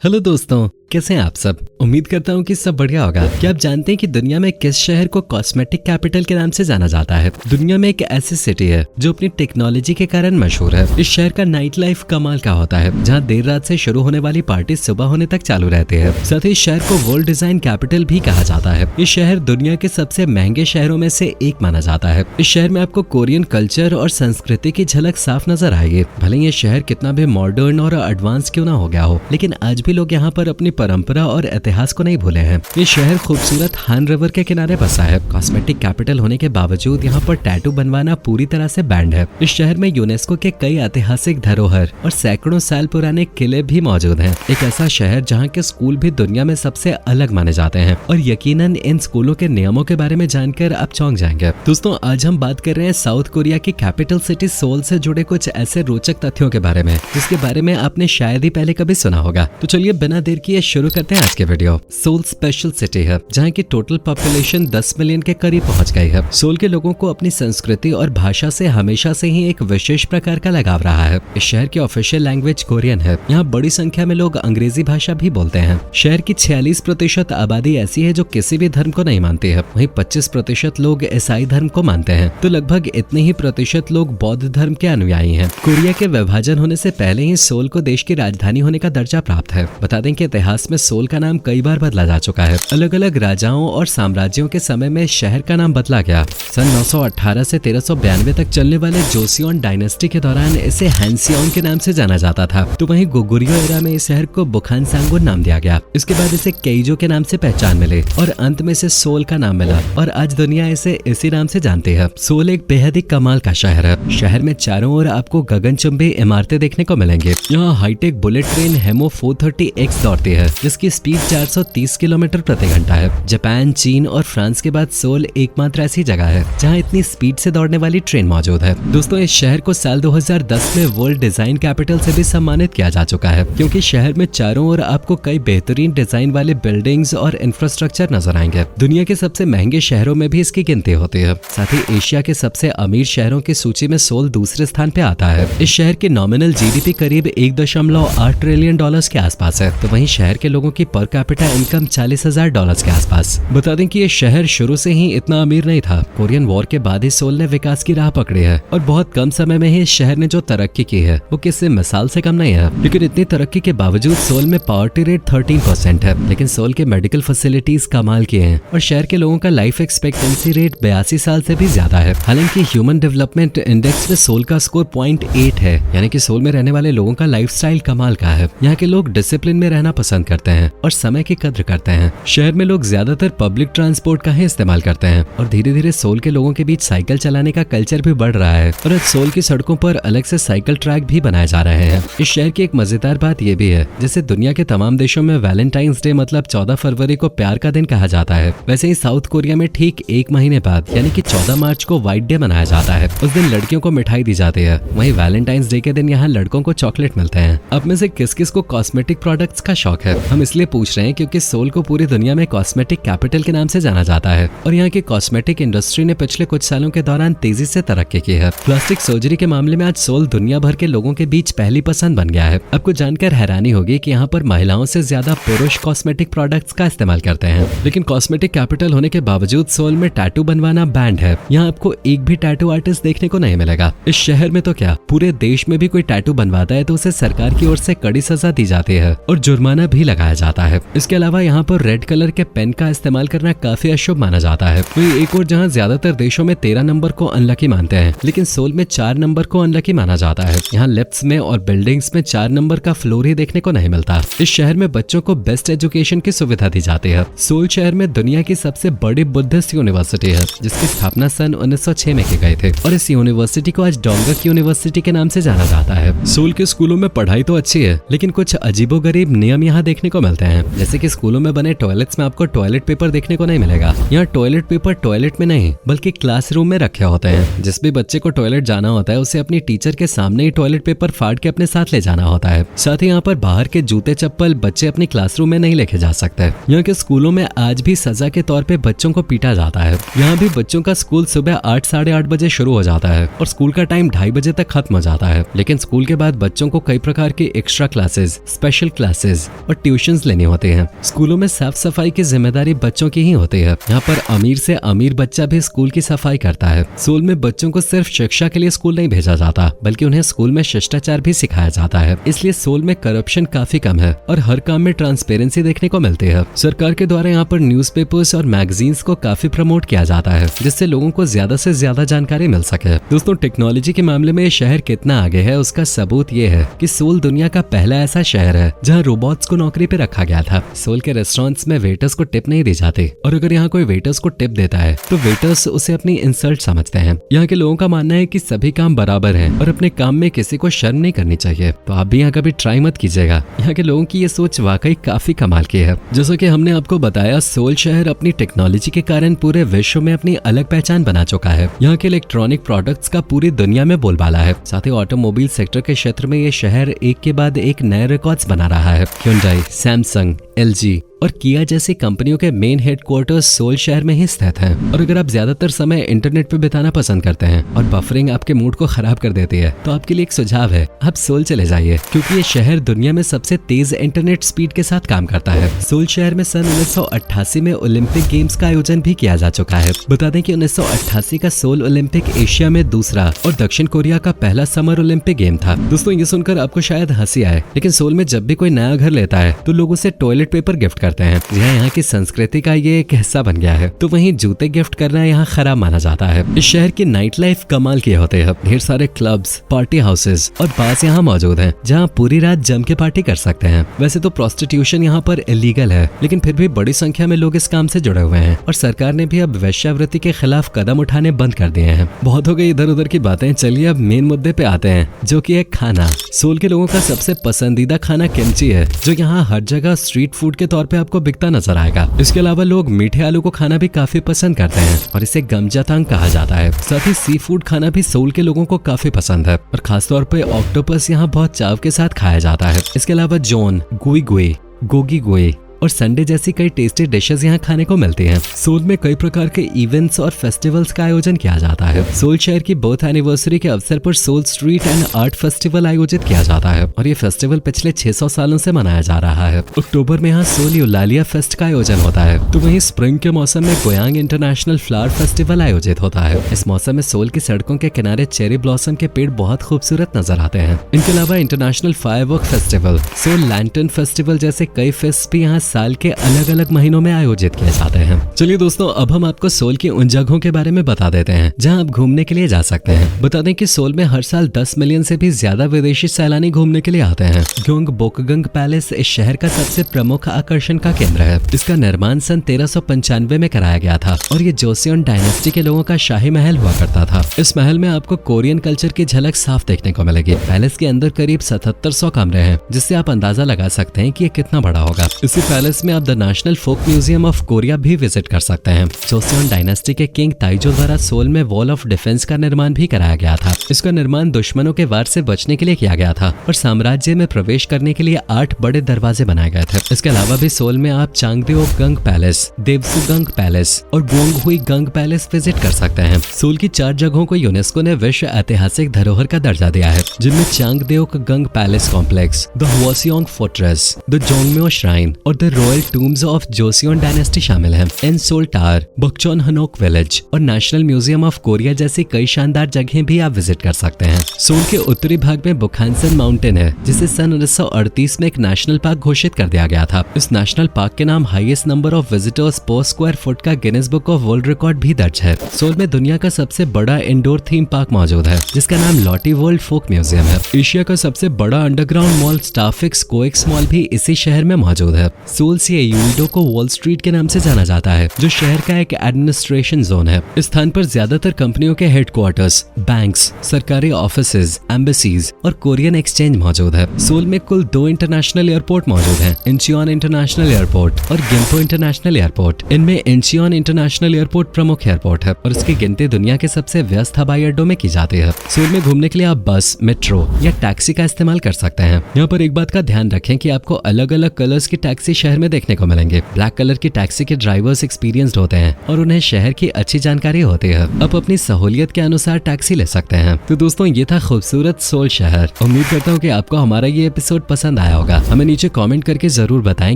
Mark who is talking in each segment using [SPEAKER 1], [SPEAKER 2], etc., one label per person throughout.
[SPEAKER 1] Hello दोस्तों, कैसे हैं आप सब। उम्मीद करता हूँ कि सब बढ़िया होगा। क्या आप जानते हैं कि दुनिया में किस शहर को कॉस्मेटिक कैपिटल के नाम से जाना जाता है। दुनिया में एक ऐसी सिटी है जो अपनी टेक्नोलॉजी के कारण मशहूर है। इस शहर का नाइट लाइफ कमाल का होता है, जहाँ देर रात से शुरू होने वाली पार्टी सुबह होने तक चालू रहती है। साथ ही इस शहर को वर्ल्ड डिजाइन कैपिटल भी कहा जाता है। इस शहर दुनिया के सबसे महंगे शहरों में से एक माना जाता है। इस शहर में आपको कोरियन कल्चर और संस्कृति की झलक साफ नजर आएगी। भले ये शहर कितना भी मॉडर्न और एडवांस क्यों ना हो गया हो, लेकिन आज भी लोग यहाँ पर अपनी परंपरा और इतिहास को नहीं भूले हैं। ये शहर खूबसूरत हान रिवर के किनारे बसा है। कॉस्मेटिक कैपिटल होने के बावजूद यहाँ पर टैटू बनवाना पूरी तरह से बैंड है। इस शहर में यूनेस्को के कई ऐतिहासिक धरोहर और सैकड़ों साल पुराने किले भी मौजूद हैं। एक ऐसा शहर जहाँ के स्कूल भी दुनिया में सबसे अलग माने जाते हैं और यकीनन इन स्कूलों के नियमों के बारे में जानकर आप चौंक जाएंगे। दोस्तों, आज हम बात कर रहे हैं साउथ कोरिया की कैपिटल सिटी सोल से जुड़े कुछ ऐसे रोचक तथ्यों के बारे में जिसके बारे में आपने शायद ही पहले कभी सुना होगा। तो चलिए बिना देर किए शुरू करते हैं आज के वीडियो। सोल स्पेशल सिटी है जहाँ की टोटल पॉपुलेशन 10 मिलियन के करीब पहुंच गई है। सोल के लोगों को अपनी संस्कृति और भाषा से हमेशा से ही एक विशेष प्रकार का लगाव रहा है। इस शहर की ऑफिशियल लैंग्वेज कोरियन है। यहाँ बड़ी संख्या में लोग अंग्रेजी भाषा भी बोलते हैं। शहर की 46% आबादी ऐसी है जो किसी भी धर्म को नहीं मानती है। वहीं 25% लोग ईसाई धर्म को मानते हैं, तो लगभग इतने ही प्रतिशत लोग बौद्ध धर्म के अनुयायी हैं। कोरिया के विभाजन होने से पहले ही सोल को देश की राजधानी होने का दर्जा प्राप्त है। बता दें कि इतिहास में सोल का नाम कई बार बदला जा चुका है। अलग अलग राजाओं और साम्राज्यों के समय में शहर का नाम बदला गया। सन 918 से 1392 तक चलने वाले जोसियोन डायनेस्टी के दौरान इसे हैंसियोन के नाम से जाना जाता था। तो वहीं गोगुरियो एरा में इस शहर को बुखानसांगुन नाम दिया गया। इसके बाद इसे केइजो के नाम से पहचान मिली और अंत में इसे सोल का नाम मिला और आज दुनिया इसे इसी नाम से जानती है। सोल एक बेहद ही कमाल का शहर है। शहर में चारों ओर आपको गगनचुंबी इमारतें देखने को मिलेंगे। यहाँ hi tech bullet train haemo 430X दौड़ती है जिसकी स्पीड 430 किलोमीटर प्रति घंटा है। जापान, चीन और फ्रांस के बाद सोल एकमात्र ऐसी जगह है जहां इतनी स्पीड से दौड़ने वाली ट्रेन मौजूद है। दोस्तों, इस शहर को साल 2010 में वर्ल्ड डिजाइन कैपिटल से भी सम्मानित किया जा चुका है क्योंकि शहर में चारों ओर आपको कई बेहतरीन डिजाइन वाले बिल्डिंग्स और इंफ्रास्ट्रक्चर नजर आएंगे। दुनिया के सबसे महंगे शहरों में भी इसकी गिनती होती है। साथ ही एशिया के सबसे अमीर शहरों की सूची में सोल दूसरे स्थान पे आता है। इस शहर की नॉमिनल जीडीपी करीब $1.8 ट्रिलियन के आसपास है। तो वहीं शहर के लोगों की पर कैपिटा इनकम $40,000 के आसपास। बता दें कि ये शहर शुरू से ही इतना अमीर नहीं था। कोरियन वॉर के बाद ही सोल ने विकास की राह पकड़ी है और बहुत कम समय में ही इस शहर ने जो तरक्की की है वो किसी मिसाल से कम नहीं है। लेकिन इतनी तरक्की के बावजूद सोल में पॉवर्टी रेट 13% है। लेकिन सोल के मेडिकल फैसिलिटीज कमाल की हैं और शहर के लोगों का लाइफ एक्सपेक्टेंसी रेट 82 साल से भी ज्यादा है। हालांकि ह्यूमन डेवलपमेंट इंडेक्स में सोल का स्कोर 0.8 है, यानी कि सोल में रहने वाले लोगों का लाइफस्टाइल कमाल का है। यहाँ के लोग डिसिप्लिन में रहना पसंद करते हैं और समय की कद्र करते हैं। शहर में लोग ज्यादातर पब्लिक ट्रांसपोर्ट का ही इस्तेमाल करते हैं और धीरे धीरे सोल के लोगों के बीच साइकिल चलाने का कल्चर भी बढ़ रहा है और आज सोल की सड़कों पर अलग से साइकिल ट्रैक भी बनाए जा रहे हैं। इस शहर की एक मजेदार बात यह भी है, जैसे दुनिया के तमाम देशों में वैलेंटाइंस डे मतलब 14 फरवरी को प्यार का दिन कहा जाता है, वैसे ही साउथ कोरिया में ठीक एक महीने बाद यानी कि 14 मार्च को व्हाइट डे मनाया जाता है। उस दिन लड़कियों को मिठाई दी जाती है। वहीं वैलेंटाइंस डे के दिन यहाँ लड़कों को चॉकलेट मिलते हैं। अब में से किस किस को कॉस्मेटिक प्रोडक्ट्स का शौक है? हम इसलिए पूछ रहे हैं क्योंकि सोल को पूरी दुनिया में कॉस्मेटिक कैपिटल के नाम से जाना जाता है और यहाँ की कॉस्मेटिक इंडस्ट्री ने पिछले कुछ सालों के दौरान तेजी से तरक्की की है। प्लास्टिक सर्जरी के मामले में आज सोल दुनिया भर के लोगों के बीच पहली पसंद बन गया है। आपको जानकर हैरानी होगी कि यहाँ पर महिलाओं से ज्यादा पुरुष कॉस्मेटिक प्रोडक्ट्स का इस्तेमाल करते हैं। लेकिन कॉस्मेटिक कैपिटल होने के बावजूद सोल में टैटू बनवाना बैंड है। यहाँ आपको एक भी टैटू आर्टिस्ट देखने को नहीं मिलेगा। इस शहर में तो क्या, पूरे देश में भी कोई टैटू बनवाता है तो उसे सरकार की ओर से कड़ी सजा दी जाती है और जुर्माना भी लगाया जाता है। इसके अलावा यहाँ पर रेड कलर के पेन का इस्तेमाल करना काफी अशुभ माना जाता है। वहीं एक और जहाँ ज्यादातर देशों में 13 नंबर को अनलकी मानते हैं, लेकिन सोल में 4 नंबर को अनलकी माना जाता है। यहाँ लिफ्ट्स में और बिल्डिंग्स में 4 नंबर का फ्लोर ही देखने को नहीं मिलता। इस शहर में बच्चों को बेस्ट एजुकेशन की सुविधा दी जाती है। सोल शहर में दुनिया की सबसे बड़ी बुद्धिस्ट यूनिवर्सिटी है जिसकी स्थापना सन 1906 में की गई थी और इस यूनिवर्सिटी को आज डोंगक यूनिवर्सिटी के नाम से जाना जाता है। सोल के स्कूलों में पढ़ाई तो अच्छी है, लेकिन कुछ अजीबोगरीब नियम यहाँ देखने को मिलते हैं। जैसे कि स्कूलों में बने टॉयलेट्स में आपको टॉयलेट पेपर देखने को नहीं मिलेगा। यहाँ टॉयलेट पेपर टॉयलेट में नहीं बल्कि क्लासरूम में रखे होते हैं। जिस भी बच्चे को टॉयलेट जाना होता है उसे अपनी टीचर के सामने ही टॉयलेट पेपर फाड़ के अपने साथ ले जाना होता है। साथ ही यहाँ पर बाहर के जूते चप्पल बच्चे अपनी क्लासरूम में नहीं लेके जा सकते। यहाँ के स्कूलों में आज भी सजा के तौर पे बच्चों को पीटा जाता है। यहाँ भी बच्चों का स्कूल सुबह 8 साढ़े 8 बजे शुरू हो जाता है और स्कूल का टाइम 2:30 बजे तक खत्म हो जाता है। लेकिन स्कूल के बाद बच्चों को कई प्रकार की एक्स्ट्रा क्लासेस, स्पेशल क्लासेस और ट्यूशंस लेनी होती हैं। स्कूलों में साफ सफाई की जिम्मेदारी बच्चों की ही होती है। यहाँ पर अमीर से अमीर बच्चा भी स्कूल की सफाई करता है। सोल में बच्चों को सिर्फ शिक्षा के लिए स्कूल नहीं भेजा जाता, बल्कि उन्हें स्कूल में शिष्टाचार भी सिखाया जाता है। इसलिए सोल में करप्शन काफी कम है और हर काम में ट्रांसपेरेंसी देखने को मिलती है। सरकार के द्वारा यहाँ पर न्यूज़पेपर्स और मैगजीन्स को काफी प्रमोट किया जाता है, जिससे लोगों को ज्यादा से ज्यादा जानकारी मिल सके। दोस्तों, टेक्नोलॉजी के मामले में ये शहर कितना आगे है उसका सबूत ये है कि सोल दुनिया का पहला ऐसा शहर है जहाँ रोबोट्स को नौकरी पे रखा गया था। सोल के रेस्टोरेंट्स में वेटर्स को टिप नहीं दी जाती, और अगर यहाँ कोई वेटर्स को टिप देता है तो वेटर्स उसे अपनी इंसल्ट समझते हैं। यहाँ के लोगों का मानना है कि सभी काम बराबर हैं और अपने काम में किसी को शर्म नहीं करनी चाहिए। तो आप भी यहाँ कभी ट्राई मत कीजिएगा। यहाँ के लोगों की ये सोच वाकई काफी कमाल की है। जैसा कि हमने आपको बताया, सोल शहर अपनी टेक्नोलॉजी के कारण पूरे विश्व में अपनी अलग पहचान बना चुका है। यहाँ के इलेक्ट्रॉनिक प्रोडक्ट्स का पूरी दुनिया में बोलबाला है। साथ ही ऑटोमोबाइल सेक्टर के क्षेत्र में ये शहर एक के बाद एक नए रिकॉर्ड्स बना रहा है। Hyundai, सैमसंग, LG और किया जैसी कंपनियों के मेन हेडक्वार्टर्स सोल शहर में ही स्थित हैं। और अगर आप ज्यादातर समय इंटरनेट पे बिताना पसंद करते हैं और बफरिंग आपके मूड को खराब कर देती है, तो आपके लिए एक सुझाव है, आप सोल चले जाइए, क्योंकि ये शहर दुनिया में सबसे तेज इंटरनेट स्पीड के साथ काम करता है। सोल शहर में सन 1988 में ओलंपिक गेम्स का आयोजन भी किया जा चुका है। बता दें कि 1988 का सोल ओलंपिक एशिया में दूसरा और दक्षिण कोरिया का पहला समर ओलंपिक गेम था। दोस्तों, ये सुनकर आपको शायद हंसी आए, लेकिन सोल में जब भी कोई नया घर लेता है तो लोग उसे टॉयलेट पेपर गिफ्ट करते हैं। यहाँ की संस्कृति का ये एक हिस्सा बन गया है। तो वहीं जूते गिफ्ट करना यहाँ खराब माना जाता है। इस शहर की नाइट लाइफ कमाल के होते हैं। ढेर सारे क्लब्स, पार्टी हाउसेस और बार्स यहाँ मौजूद हैं, जहाँ पूरी रात जम के पार्टी कर सकते हैं। वैसे तो प्रोस्टिट्यूशन यहाँ पर इलीगल है, लेकिन फिर भी बड़ी संख्या में लोग इस काम से जुड़े हुए हैं और सरकार ने भी अब वेश्यावृत्ति के खिलाफ कदम उठाने बंद कर दिए हैं। बहुत हो गई इधर उधर की बातें, चलिए अब मेन मुद्दे पे आते हैं, जो कि है खाना। सोल के लोगों का सबसे पसंदीदा खाना किमची है, जो यहाँ हर जगह स्ट्रीट फूड के तौर पे आपको बिकता नजर आएगा। इसके अलावा लोग मीठे आलू को खाना भी काफी पसंद करते हैं और इसे गमजातांग कहा जाता है। साथ ही सी फूड खाना भी सोल के लोगों को काफी पसंद है और खासतौर पे ऑक्टोपस यहाँ बहुत चाव के साथ खाया जाता है। इसके अलावा जोन, गुई गुई, गोगी गुई और संडे जैसी कई टेस्टी डिशेस यहाँ खाने को मिलती हैं। सोल में कई प्रकार के इवेंट्स और फेस्टिवल्स का आयोजन किया जाता है। सोल शहर की बर्थ एनिवर्सरी के अवसर पर Seoul street and art festival आयोजित किया जाता है और ये फेस्टिवल पिछले 600 सालों से मनाया जा रहा है। अक्टूबर में यहाँ सोल यूलालिया फेस्ट का आयोजन होता है। तो वहीं स्प्रिंग के मौसम में गोयांग इंटरनेशनल फ्लावर फेस्टिवल आयोजित होता है। इस मौसम में सोल की सड़कों के किनारे चेरी ब्लॉसम के पेड़ बहुत खूबसूरत नजर आते हैं। इनके अलावा international firework festival, Seoul lantern festival जैसे कई फेस्ट भी यहाँ साल के अलग अलग महीनों में आयोजित किए जाते हैं। चलिए दोस्तों, अब हम आपको सोल की उन जगहों के बारे में बता देते हैं जहां आप घूमने के लिए जा सकते हैं। बता दें कि सोल में हर साल 10 मिलियन से भी ज्यादा विदेशी सैलानी घूमने के लिए आते हैं। ग्योंग बोकगंग पैलेस इस शहर का सबसे प्रमुख आकर्षण का केंद्र है। इसका निर्माण सन 1395 में कराया गया था और ये जोसेon डायनेस्टी के लोगों का शाही महल हुआ करता था। इस महल में आपको कोरियन कल्चर की झलक साफ देखने को मिलेगी। पैलेस के अंदर करीब 7700 कमरे हैं, जिससे आप अंदाजा लगा सकते हैं कि ये कितना बड़ा होगा। इसी पैलेस में आप the national folk museum of Korea भी विजिट कर सकते हैं। जोसेon डायनेस्टी के किंग ताइजो द्वारा सोल में वॉल ऑफ डिफेंस का निर्माण भी कराया गया था। इसका निर्माण दुश्मनों के वार से बचने के लिए किया गया था और साम्राज्य में प्रवेश करने के लिए 8 बड़े दरवाजे बनाए गए थे। इसके अलावा भी सोल में आप चांगदेओ गंग पैलेस, देवसुगंग पैलेस और गोंगहुई गंग पैलेस विजिट कर सकते हैं। सोल की 4 जगहों को यूनेस्को ने विश्व ऐतिहासिक धरोहर का दर्जा दिया है, जिनमें Changdeokgung palace complex, the Hwaseong fortress, the Jongmyo shrine और the royal tombs of Joseon dynasty शामिल हैं। एन सोल टावर, बक्चोन हनोक विलेज और नेशनल म्यूजियम ऑफ कोरिया जैसी कई शानदार जगहें भी आप विजिट कर सकते हैं। सोल के उत्तरी भाग में बुखानसन माउंटेन है, जिसे सन 1938 में एक नेशनल पार्क घोषित कर दिया गया था। इस नेशनल पार्क के नाम हाईएस्ट नंबर ऑफ विजिटर्स पर स्क्वायर फुट का Guinness book of world record भी दर्ज है। सोल में दुनिया का सबसे बड़ा इंडोर थीम पार्क मौजूद है, जिसका नाम लॉटी वर्ल्ड फोक म्यूजियम है। एशिया का सबसे बड़ा अंडरग्राउंड मॉल स्टारफिक्स कोएक्स मॉल भी इसी शहर में मौजूद है। सोल से यूडो को वॉल स्ट्रीट के नाम से जाना जाता है, जो शहर का एक एडमिनिस्ट्रेशन जोन है। इस स्थान पर ज्यादातर कंपनियों के हेडक्वार्टर्स, बैंक्स, सरकारी ऑफिसेज, एम्बेसीज और कोरियन एक्सचेंज मौजूद है। सोल में कुल 2 इंटरनेशनल एयरपोर्ट मौजूद हैं, इंचियोन इंटरनेशनल एयरपोर्ट और गिम्पो इंटरनेशनल एयरपोर्ट। इनमें इंचियोन इंटरनेशनल एयरपोर्ट प्रमुख एयरपोर्ट है और इसकी गिनती दुनिया के सबसे व्यस्त हवाई अड्डों में की जाती है। सोल में घूमने के लिए आप बस, मेट्रो या टैक्सी का इस्तेमाल कर सकते हैं। यहाँ पर एक बात का ध्यान रखें कि आपको अलग अलग कलर्स की टैक्सी शहर शहर में देखने को मिलेंगे। ब्लैक कलर की टैक्सी के ड्राइवर्स एक्सपीरियंस्ड होते हैं और उन्हें शहर की अच्छी जानकारी होती है। आप अपनी सहूलियत के अनुसार टैक्सी ले सकते हैं। तो दोस्तों ये था खूबसूरत सोल शहर। उम्मीद करता हूँ कि आपको हमारा ये एपिसोड पसंद आया होगा। हमें नीचे कमेंट करके जरूर बताएं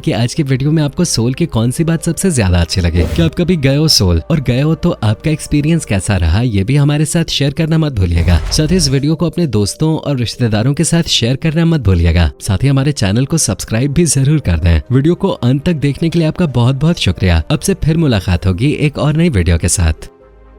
[SPEAKER 1] कि आज की वीडियो में आपको सोल की कौन सी बात सबसे ज्यादा अच्छी लगी। क्या आप कभी गए हो सोल, और गए हो तो आपका एक्सपीरियंस कैसा रहा, ये भी हमारे साथ शेयर करना मत भूलिएगा। साथ ही इस वीडियो को अपने दोस्तों और रिश्तेदारों के साथ शेयर करना मत भूलिएगा। साथ ही हमारे चैनल को सब्सक्राइब भी जरूर कर दें। वीडियो को अंत तक देखने के लिए आपका बहुत बहुत शुक्रिया। अब से फिर मुलाकात होगी एक और नई वीडियो के साथ।